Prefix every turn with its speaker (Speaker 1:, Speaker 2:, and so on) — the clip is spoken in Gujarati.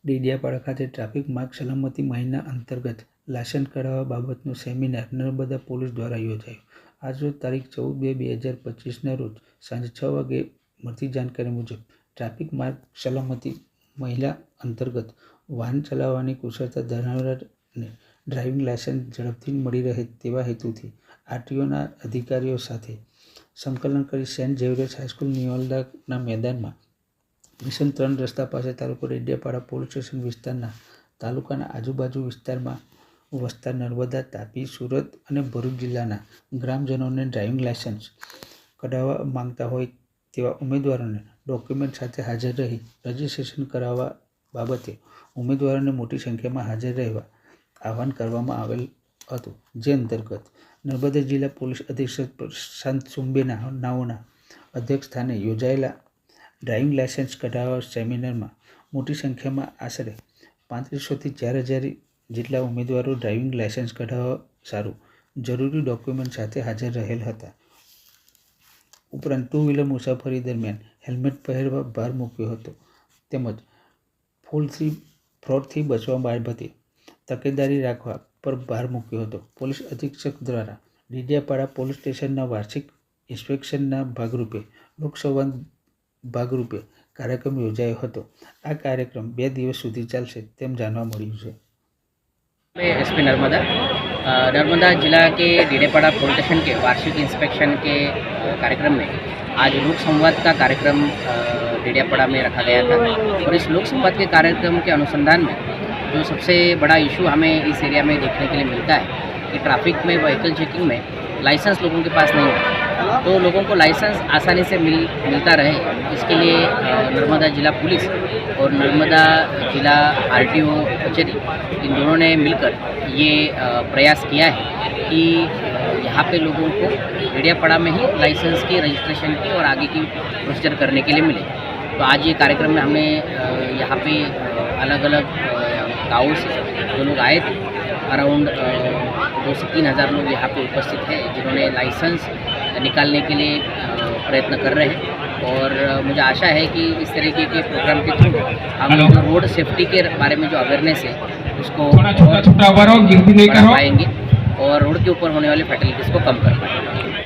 Speaker 1: ડેડિયાપાડા ખાતે ટ્રાફિક માર્ગ સલામતી મહિના અંતર્ગત લાયસન્સ કઢાવવા બાબતનો સેમિનાર નર્મદા પોલીસ દ્વારા યોજાયો. આજરોજ તારીખ 14/2/2025ના રોજ સાંજે 6 વાગ્યે મળતી જાણકારી મુજબ ટ્રાફિક માર્ગ સલામતી મહિના અંતર્ગત વાહન ચલાવવાની કુશળતા ધરાવનારને ડ્રાઇવિંગ લાયસન્સ ઝડપથી મળી રહે તેવા હેતુથી આરટીઓના અધિકારીઓ સાથે સંકલન કરી સેન્ટ ઝેવિયર્સ હાઈસ્કૂલ નિયોલના મેદાનમાં મિશન 3 રસ્તા પાસે તાલુકો ડેડિયાપાડા પોલીસ સ્ટેશન વિસ્તારના તાલુકાના આજુબાજુ વિસ્તારમાં વસતા નર્મદા, તાપી, સુરત અને ભરૂચ જિલ્લાના ગ્રામજનોને ડ્રાઇવિંગ લાયસન્સ કઢાવવા માંગતા હોય તેવા ઉમેદવારોને ડોક્યુમેન્ટ સાથે હાજર રહી રજીસ્ટ્રેશન કરાવવા બાબતે ઉમેદવારોને મોટી સંખ્યામાં હાજર રહેવા આહવાન કરવામાં આવેલ હતું. જે અંતર્ગત નર્મદા જિલ્લા પોલીસ અધિક્ષક પ્રશાંત સુંબેનાઓના અધ્યક્ષસ્થાને યોજાયેલા ડ્રાઇવિંગ લાયસન્સ કઢાવવા સેમિનારમાં મોટી સંખ્યામાં આશરે 3500થી 4000 જેટલા ઉમેદવારો ડ્રાઇવિંગ લાયસન્સ કઢાવવા સારું જરૂરી ડોક્યુમેન્ટ સાથે હાજર રહેલ હતા. ઉપરાંત 2 વ્હીલર મુસાફરી દરમિયાન હેલ્મેટ પહેરવા ભાર મૂક્યો હતો તેમજ ફ્રોડથી બચવા બાબતે તકેદારી રાખવા પર ભાર મૂક્યો હતો. પોલીસ અધિક્ષક દ્વારા ડેડિયાપાડા પોલીસ સ્ટેશનના વાર્ષિક ઇન્સ્પેક્શનના ભાગરૂપે લોકસંવાદ ભાગરૂપે કાર્યક્રમ યોજાયો હતો. આ કાર્યક્રમ 2 દિવસ સુધી ચાલશે તેમ જાણવા મળ્યું છે.
Speaker 2: एसपी नर्मदा जिला के डेडियापाड़ा पुलिस स्टेशन के वार्षिक इंस्पेक्शन के कार्यक्रम में आज लोक संवाद का कार्यक्रम डेडियापाड़ा में रखा गया था और इस लोक संवाद के कार्यक्रम के अनुसंधान में जो सबसे बड़ा इशू हमें इस एरिया में देखने के लिए मिलता है कि ट्रैफिक में व्हीकल चेकिंग में लाइसेंस लोगों के पास नहीं है, तो लोगों को लाइसेंस आसानी से मिलता रहे इसके लिए नर्मदा जिला पुलिस और नर्मदा जिला आरटीओ कचहरी इन दोनों ने मिलकर ये प्रयास किया है कि यहाँ पे लोगों को डेडियापाड़ा में ही लाइसेंस की रजिस्ट्रेशन की और आगे की प्रोसीजर करने के लिए मिले. तो आज ये कार्यक्रम में हमने यहाँ पे अलग अलग गाँवों से जो लोग आए थे अराउंड 2 से 3 हज़ार लोग यहाँ पे उपस्थित हैं जिन्होंने लाइसेंस निकालने के लिए प्रयत्न कर रहे हैं. और मुझे आशा है कि इस तरीके के प्रोग्राम के थ्रू हम रोड सेफ्टी के बारे में जो अवेयरनेस है उसको बढ़ा पाएंगे और रोड के ऊपर होने वाली फैटलिटीज़ को कम कर पाएंगे.